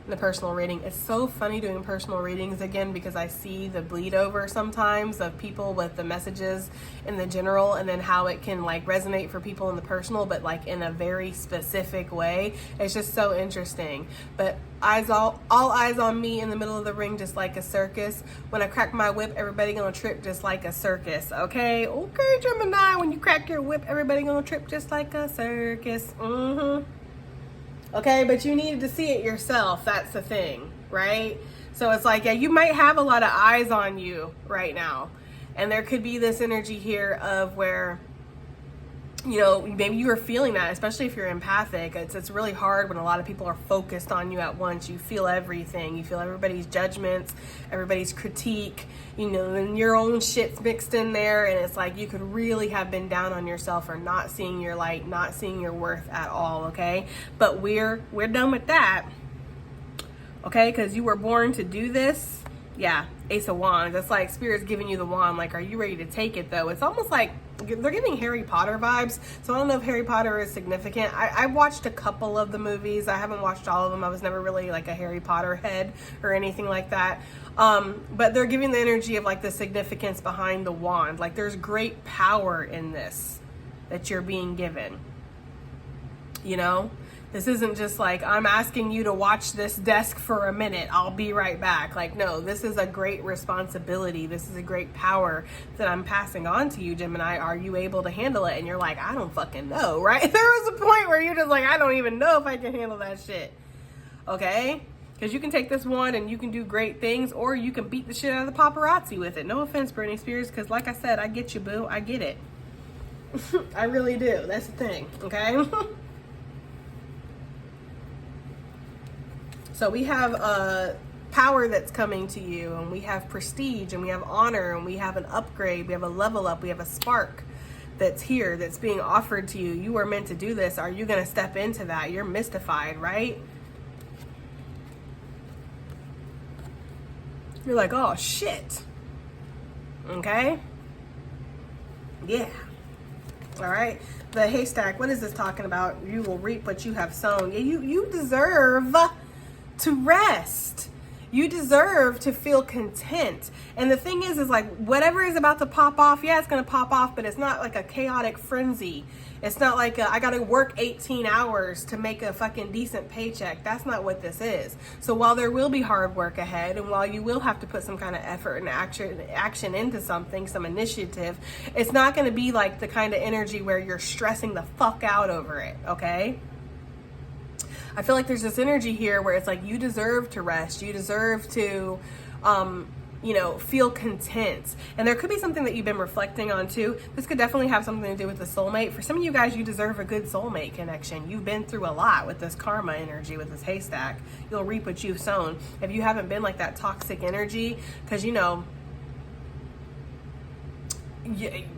in the personal reading. It's so funny doing personal readings again because I see the bleed over sometimes of people with the messages in the general, and then how it can like resonate for people in the personal, but like in a very specific way. It's just so interesting. But all eyes on me in the middle of the ring, just like a circus. When I crack my whip, everybody gonna trip just like a circus. Okay, Gemini, when you crack your whip, everybody gonna trip just like a circus. Okay, but you needed to see it yourself. That's the thing, right? So it's like, yeah, you might have a lot of eyes on you right now, and there could be this energy here of where, you know, maybe you are feeling that, especially if you're empathic. It's really hard when a lot of people are focused on you at once. You feel everything. You feel everybody's judgments, everybody's critique, you know, and your own shit's mixed in there. And it's like you could really have been down on yourself or not seeing your light, not seeing your worth at all, okay? But we're done with that, okay? Because you were born to do this. Yeah, Ace of Wands. That's like Spirit's giving you the wand. Like, are you ready to take it, though? It's almost like they're giving Harry Potter vibes. So I don't know if Harry Potter is significant. I watched a couple of the movies. I haven't watched all of them. I was never really like a Harry Potter head or anything like that. But they're giving the energy of like the significance behind the wand. Like, there's great power in this that you're being given. You know? This isn't just like, I'm asking you to watch this desk for a minute, I'll be right back. Like, no, this is a great responsibility. This is a great power that I'm passing on to you, Gemini. Are you able to handle it? And you're like, I don't fucking know, right? There was a point where you're just like, I don't even know if I can handle that shit. Okay? Because you can take this one and you can do great things, or you can beat the shit out of the paparazzi with it. No offense, Britney Spears, because like I said, I get you, boo. I get it. I really do. That's the thing, okay? So we have power that's coming to you, and we have prestige, and we have honor, and we have an upgrade, we have a level up, we have a spark that's here, that's being offered to you. You were meant to do this. Are you going to step into that? You're mystified, right? You're like, oh shit. Okay? Yeah. All right. The haystack, what is this talking about? You will reap what you have sown. Yeah, you deserve to rest. You deserve to feel content. And the thing is like, whatever is about to pop off, yeah, it's going to pop off, but it's not like a chaotic frenzy. It's not like I got to work 18 hours to make a fucking decent paycheck. That's not what this is. So while there will be hard work ahead, and while you will have to put some kind of effort and action into something, some initiative, it's not going to be like the kind of energy where you're stressing the fuck out over it, okay? I feel like there's this energy here where it's like you deserve to rest. You deserve to, you know, feel content. And there could be something that you've been reflecting on too. This could definitely have something to do with the soulmate. For some of you guys, you deserve a good soulmate connection. You've been through a lot with this karma energy, with this haystack. You'll reap what you've sown. If you haven't been like that toxic energy, because, you know,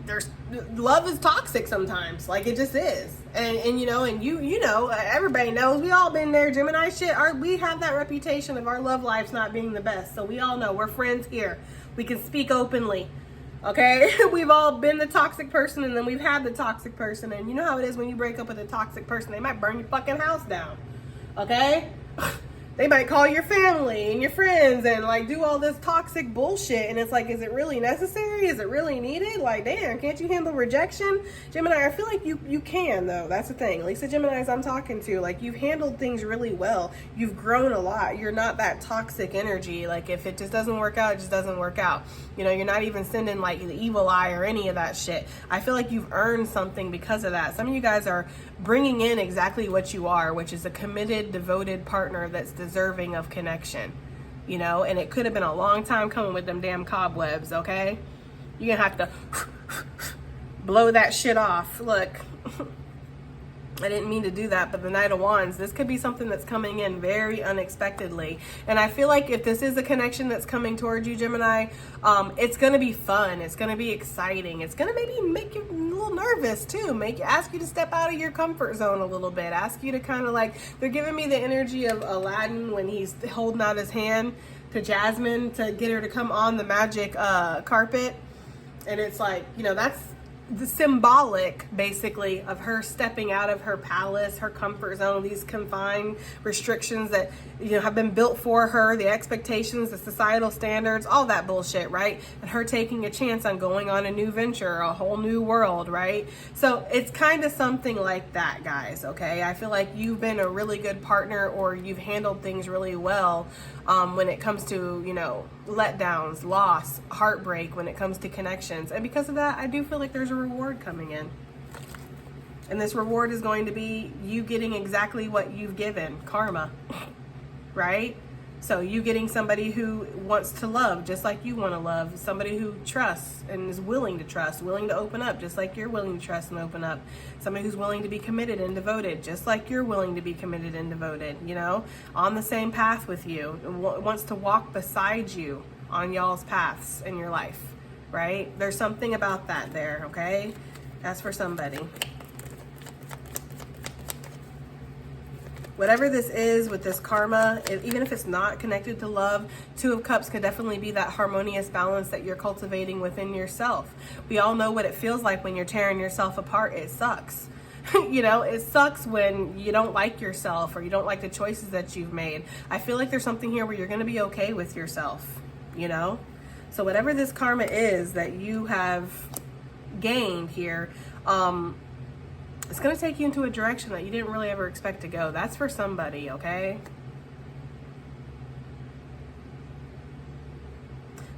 there's love is toxic sometimes, like it just is, and you know, and you know, everybody knows, we all been there, Gemini shit. We have that reputation of our love lives not being the best, so we all know, we're friends here, we can speak openly, okay? We've all been the toxic person, and then we've had the toxic person, and you know how it is when you break up with a toxic person, they might burn your fucking house down, okay? they might call your family and your friends and like do all this toxic bullshit. And it's like, is it really necessary? Is it really needed? Like, damn, can't you handle rejection? Gemini, I feel like you can though. That's the thing. At least the Geminis I'm talking to, like, you've handled things really well. You've grown a lot. You're not that toxic energy. Like, if it just doesn't work out, it just doesn't work out. You know, you're not even sending like the evil eye or any of that shit. I feel like you've earned something because of that. Some of you guys are bringing in exactly what you are, which is a committed, devoted partner that's deserving of connection, you know. And it could have been a long time coming with them damn cobwebs. Okay, you're gonna have to blow that shit off. Look, I didn't mean to do that, but the Knight of Wands, this could be something that's coming in very unexpectedly. And I feel like if this is a connection that's coming towards you, Gemini, it's going to be fun. It's going to be exciting. It's going to maybe make you a little nervous too. Ask you to step out of your comfort zone a little bit. Ask you to kind of like, they're giving me the energy of Aladdin when he's holding out his hand to Jasmine to get her to come on the magic carpet. And it's like, you know, that's the symbolic basically of her stepping out of her palace, her comfort zone, these confined restrictions that, you know, have been built for her, the expectations, the societal standards, all that bullshit, right? And her taking a chance on going on a new venture, a whole new world, right? So it's kind of something like that, guys, okay? I feel like you've been a really good partner, or you've handled things really well when it comes to, you know, letdowns, loss, heartbreak, when it comes to connections. And because of that, I do feel like there's a reward coming in. And this reward is going to be you getting exactly what you've given, karma, right? So you getting somebody who wants to love just like you want to love, somebody who trusts and is willing to trust, willing to open up just like you're willing to trust and open up, somebody who's willing to be committed and devoted just like you're willing to be committed and devoted, you know, on the same path with you, wants to walk beside you on y'all's paths in your life, right? There's something about that there, okay? That's for somebody. Whatever this is with this karma, even if it's not connected to love, Two of Cups could definitely be that harmonious balance that you're cultivating within yourself. We all know what it feels like when you're tearing yourself apart. It sucks. You know, it sucks when you don't like yourself or you don't like the choices that you've made. I feel like there's something here where you're going to be okay with yourself, you know? So whatever this karma is that you have gained here, it's going to take you into a direction that you didn't really ever expect to go. That's for somebody, okay?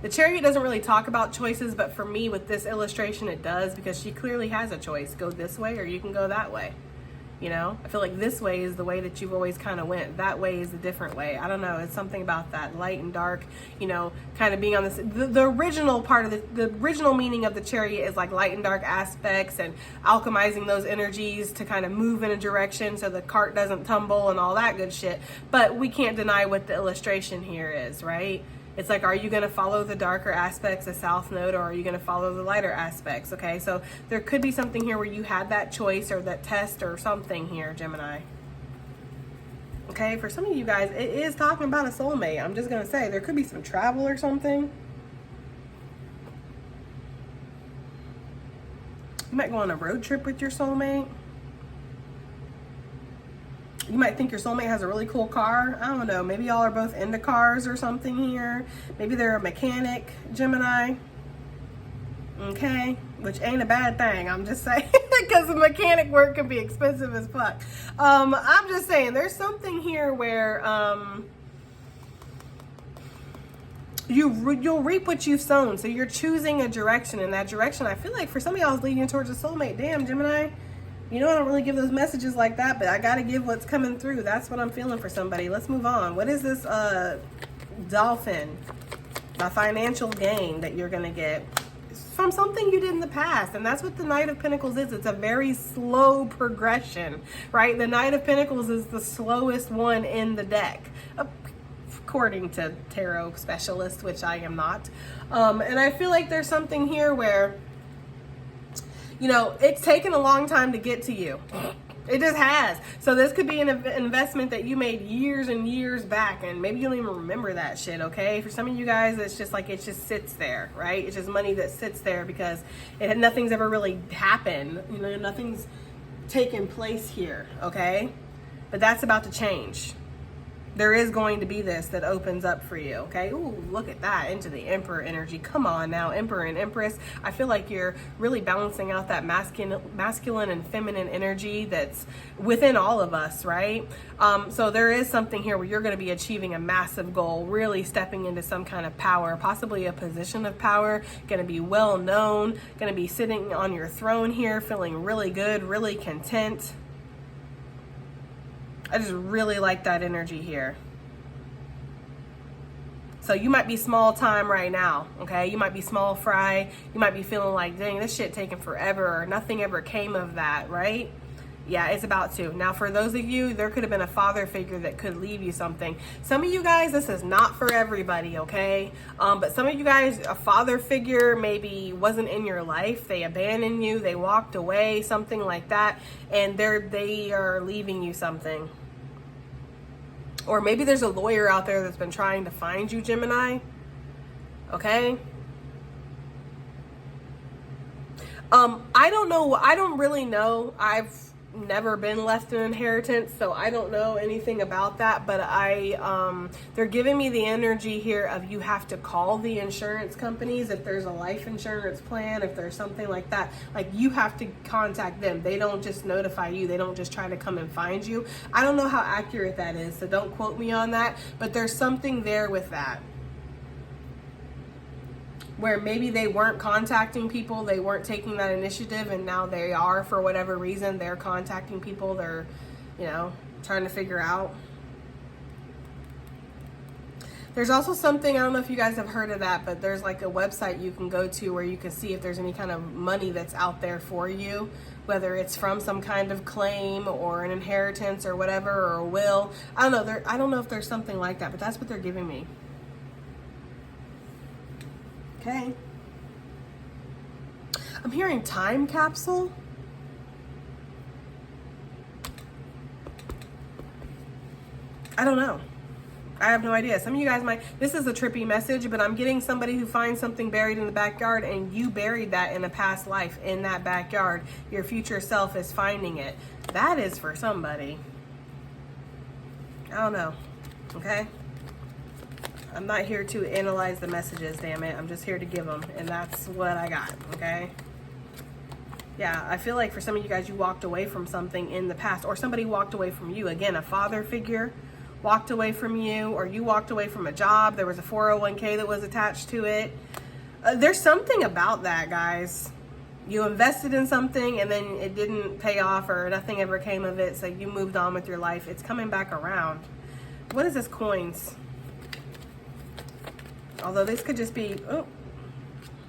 The Chariot doesn't really talk about choices, but for me with this illustration it does, because she clearly has a choice. Go this way or you can go that way. You know, I feel like this way is the way that you've always kind of went. That way is a different way. I don't know. It's something about that light and dark, you know, kind of being on this. The original part of the original meaning of the Chariot is like light and dark aspects and alchemizing those energies to kind of move in a direction so the cart doesn't tumble and all that good shit. But we can't deny what the illustration here is, right? It's like, are you going to follow the darker aspects, the South Node, or are you going to follow the lighter aspects? Okay, so there could be something here where you had that choice or that test or something here, Gemini. Okay, for some of you guys, it is talking about a soulmate. I'm just going to say, there could be some travel or something. You might go on a road trip with your soulmate. You might think your soulmate has a really cool car. I don't know. Maybe y'all are both into cars or something here. Maybe they're a mechanic, Gemini. Okay? Which ain't a bad thing. I'm just saying. Because the mechanic work can be expensive as fuck. I'm just saying. There's something here where you'll reap what you've sown. So you're choosing a direction. And that direction, I feel like for some of y'all is leading towards a soulmate. Damn, Gemini. You know, I don't really give those messages like that, but I got to give what's coming through. That's what I'm feeling for somebody. Let's move on. What is this dolphin? The financial gain that you're going to get from something you did in the past. And that's what the Knight of Pentacles is. It's a very slow progression, right? The Knight of Pentacles is the slowest one in the deck, according to tarot specialists, which I am not. And I feel like there's something here where, you know, it's taken a long time to get to you. It just has. So this could be an investment that you made years and years back, and maybe you don't even remember that shit, okay? For some of you guys, it's just like, it just sits there, right? It's just money that sits there because nothing's ever really happened. You know, nothing's taken place here, okay? But that's about to change. there is going to be this that opens up for you, okay? Ooh, look at that, into the Emperor energy. Come on now, Emperor and Empress. I feel like you're really balancing out that masculine and feminine energy that's within all of us, right? So there is something here where you're going to be achieving a massive goal, really stepping into some kind of power, possibly a position of power, going to be well known, going to be sitting on your throne here, feeling really good, really content. I just really like that energy here. So you might be small time right now, okay? You might be small fry. You might be feeling like, dang, this shit taking forever, or nothing ever came of that, right? Yeah, it's about to. Now, for those of you, there could have been a father figure that could leave you something. Some of you guys, this is not for everybody, okay? But some of you guys, a father figure maybe wasn't in your life. They abandoned you. They walked away, something like that. And they are leaving you something. Or maybe there's a lawyer out there that's been trying to find you, Gemini. Okay? I don't know. I don't really know. I've never been left an inheritance, so I don't know anything about that, but they're giving me the energy here of you have to call the insurance companies if there's a life insurance plan, if there's something like that. Like, you have to contact them. They don't just notify you. They don't just try to come and find you. I don't know how accurate that is, so don't quote me on that, but there's something there with that, where maybe they weren't contacting people, they weren't taking that initiative, and now they are, for whatever reason. They're contacting people, they're, trying to figure out. There's also something, I don't know if you guys have heard of that, but there's like a website you can go to where you can see if there's any kind of money that's out there for you, whether it's from some kind of claim or an inheritance or whatever, or a will. I don't know if there's something like that, but that's what they're giving me. Okay. I'm hearing time capsule. I don't know. I have no idea. Some of you guys might, this is a trippy message, but I'm getting somebody who finds something buried in the backyard, and you buried that in a past life in that backyard. Your future self is finding it. That is for somebody. I don't know. Okay. I'm not here to analyze the messages, damn it. I'm just here to give them, and that's what I got, okay? Yeah, I feel like for some of you guys, you walked away from something in the past, or somebody walked away from you. Again, a father figure walked away from you, or you walked away from a job. There was a 401k that was attached to it. There's something about that, guys. You invested in something, and then it didn't pay off, or nothing ever came of it, so you moved on with your life. It's coming back around. What is this, coins? Although this could just be,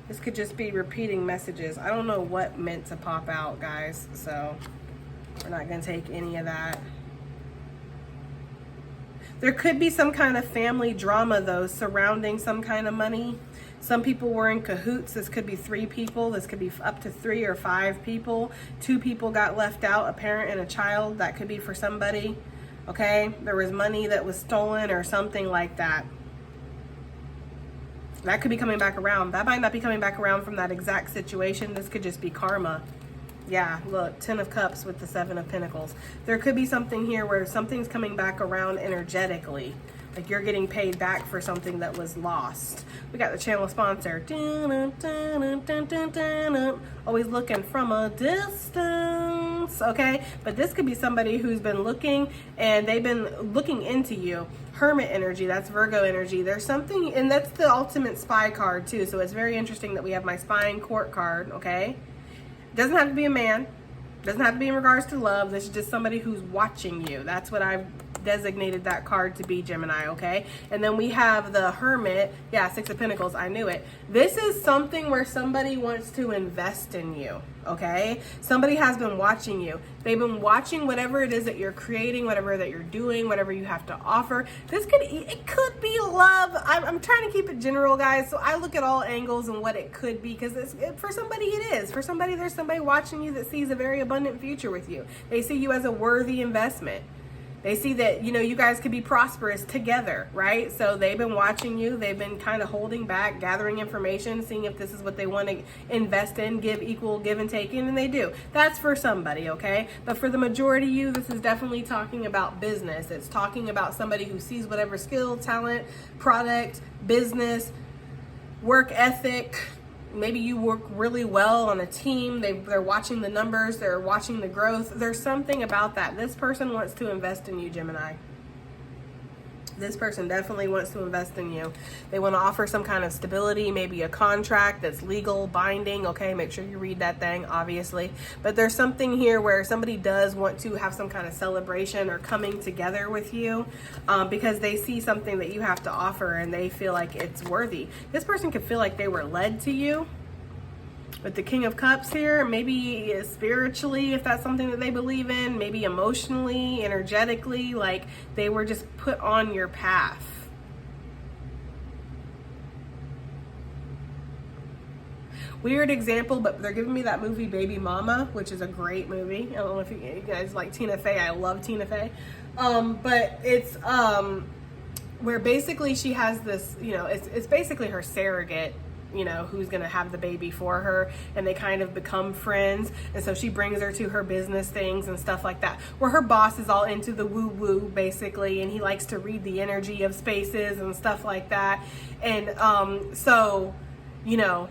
this could just be repeating messages. I don't know what meant to pop out, guys. So we're not going to take any of that. There could be some kind of family drama, though, surrounding some kind of money. Some people were in cahoots. This could be 3 people. This could be up to 3 or 5 people. 2 people got left out, a parent and a child. That could be for somebody. Okay? There was money that was stolen or something like that. That could be coming back around. That might not be coming back around from that exact situation. This could just be karma. Yeah, look, 10 of Cups with the 7 of Pentacles. There could be something here where something's coming back around energetically. Like you're getting paid back for something that was lost. We got the channel sponsor. Always looking from a distance, okay? But this could be somebody who's been looking, and they've been looking into you. Hermit energy, that's Virgo energy. There's something, and that's the ultimate spy card too. So it's very interesting that we have my spying court card, okay? Doesn't have to be a man. Doesn't have to be in regards to love. This is just somebody who's watching you. That's what I've designated that card to be, Gemini, okay? And then we have the Hermit. Yeah, 6 of Pentacles. I knew it. This is something where somebody wants to invest in you, okay? Somebody has been watching you. They've been watching whatever it is that you're creating, whatever that you're doing, whatever you have to offer. It could be love. I'm trying to keep it general, guys, so I look at all angles and what it could be, because for somebody it is. For somebody, there's somebody watching you that sees a very abundant future with you. They see you as a worthy investment. They see that, you know, you guys could be prosperous together, right? So they've been watching you. They've been kind of holding back, gathering information, seeing if this is what they want to invest in, give equal give and take in, and they do. That's for somebody, okay? But for the majority of you, this is definitely talking about business. It's talking about somebody who sees whatever skill, talent, product, business, work ethic. Maybe you work really well on a team. They're watching the numbers. They're watching the growth. There's something about that. This person wants to invest in you, Gemini. This person definitely wants to invest in you. They want to offer some kind of stability, maybe a contract that's legal, binding. Okay, make sure you read that thing, obviously. But there's something here where somebody does want to have some kind of celebration or coming together with you because they see something that you have to offer and they feel like it's worthy. This person could feel like they were led to you. With the King of Cups here, maybe spiritually, if that's something that they believe in, maybe emotionally, energetically, like they were just put on your path. Weird example, but they're giving me that movie Baby Mama, which is a great movie. I don't know if you guys like Tina Fey. I love Tina Fey. But it's where basically she has this, you know, it's basically her surrogate, you know, who's going to have the baby for her, and they kind of become friends. And so she brings her to her business things and stuff like that, where her boss is all into the woo woo basically, and he likes to read the energy of spaces and stuff like that. And so, you know,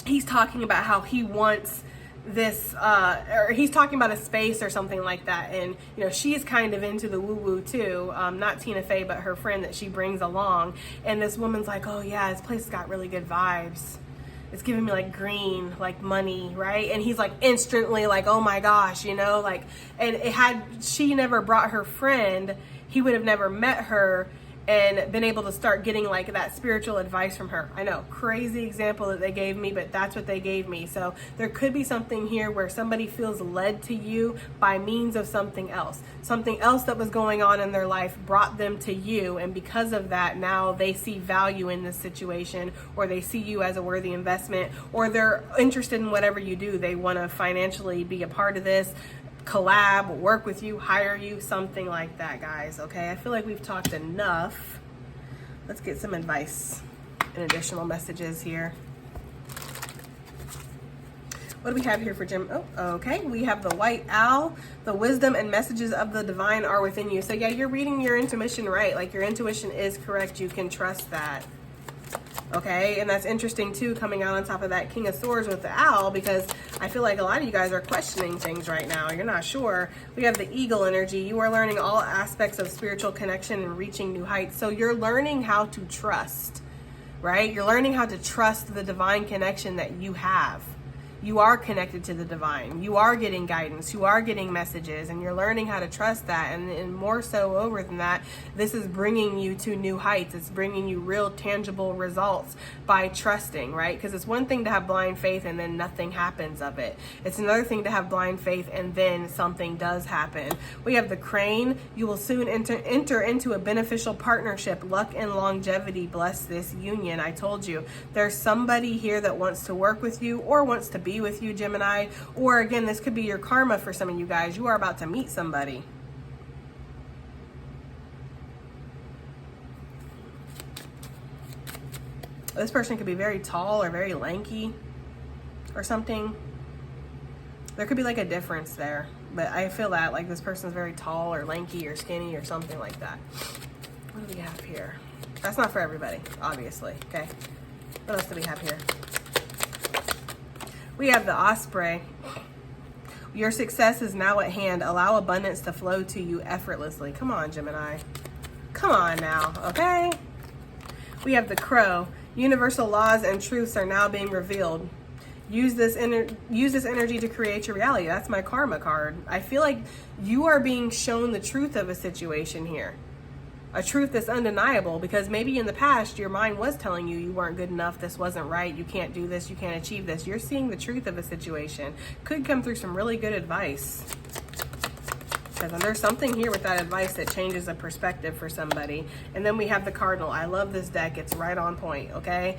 he's talking about how he wants this or he's talking about a space or something like that, and you know, she's kind of into the woo woo too, not Tina Fey, but her friend that she brings along. And this woman's like, oh yeah, this place has got really good vibes, it's giving me like green, like money, right? And he's like instantly like, oh my gosh, you know, like, and it had she never brought her friend, he would have never met her and been able to start getting like that spiritual advice from her. I know, crazy example that they gave me, but that's what they gave me. So there could be something here where somebody feels led to you by means of something else. Something else that was going on in their life brought them to you, and because of that, now they see value in this situation, or they see you as a worthy investment, or they're interested in whatever you do. They want to financially be a part of this, collab, work with you, hire you, something like that, guys. Okay, I feel like we've talked enough. Let's get some advice and additional messages here. What do we have here for Jim? Oh, okay. We have the white owl. The wisdom and messages of the divine are within you. So yeah, you're reading your intuition right. Like your intuition is correct. You can trust that. Okay, and that's interesting too, coming out on top of that King of Swords with the owl, because I feel like a lot of you guys are questioning things right now. You're not sure. We have the eagle energy. You are learning all aspects of spiritual connection and reaching new heights. So you're learning how to trust, right? You're learning how to trust the divine connection that you have. You are connected to the divine. You are getting guidance. You are getting messages, and you're learning how to trust that. And more so over than that, this is bringing you to new heights. It's bringing you real tangible results by trusting, right? Because it's one thing to have blind faith and then nothing happens of it. It's another thing to have blind faith and then something does happen. We have the crane. You will soon enter into a beneficial partnership. Luck and longevity bless this union. I told you, there's somebody here that wants to work with you or wants to be with you, Gemini. Or again, this could be your karma for some of you guys. You are about to meet somebody. This person could be very tall or very lanky or something. There could be like a difference there, but I feel that like this person is very tall or lanky or skinny or something like that. What do we have here? That's not for everybody, obviously. Okay, what else do we have here? We have the osprey. Your success is now at hand. Allow abundance to flow to you effortlessly. Come on, Gemini. Come on now, okay? We have the crow. Universal laws and truths are now being revealed. Use this energy to create your reality. That's my karma card. I feel like you are being shown the truth of a situation here. A truth that's undeniable, because maybe in the past your mind was telling you weren't good enough, this wasn't right, you can't do this, you can't achieve this. You're seeing the truth of a situation. Could come through some really good advice. says. And there's something here with that advice that changes a perspective for somebody. And then we have the Cardinal. I love this deck. It's right on point, okay?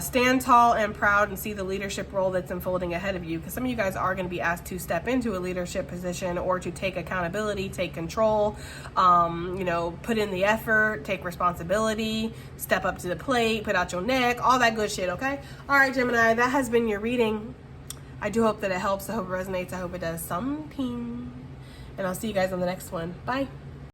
Stand tall and proud and see the leadership role that's unfolding ahead of you, because some of you guys are going to be asked to step into a leadership position or to take accountability, take control, you know, put in the effort, take responsibility, step up to the plate, put out your neck, all that good shit, okay? All right, Gemini, that has been your reading. I do hope that it helps. I hope it resonates. I hope it does something. And I'll see you guys on the next one. Bye.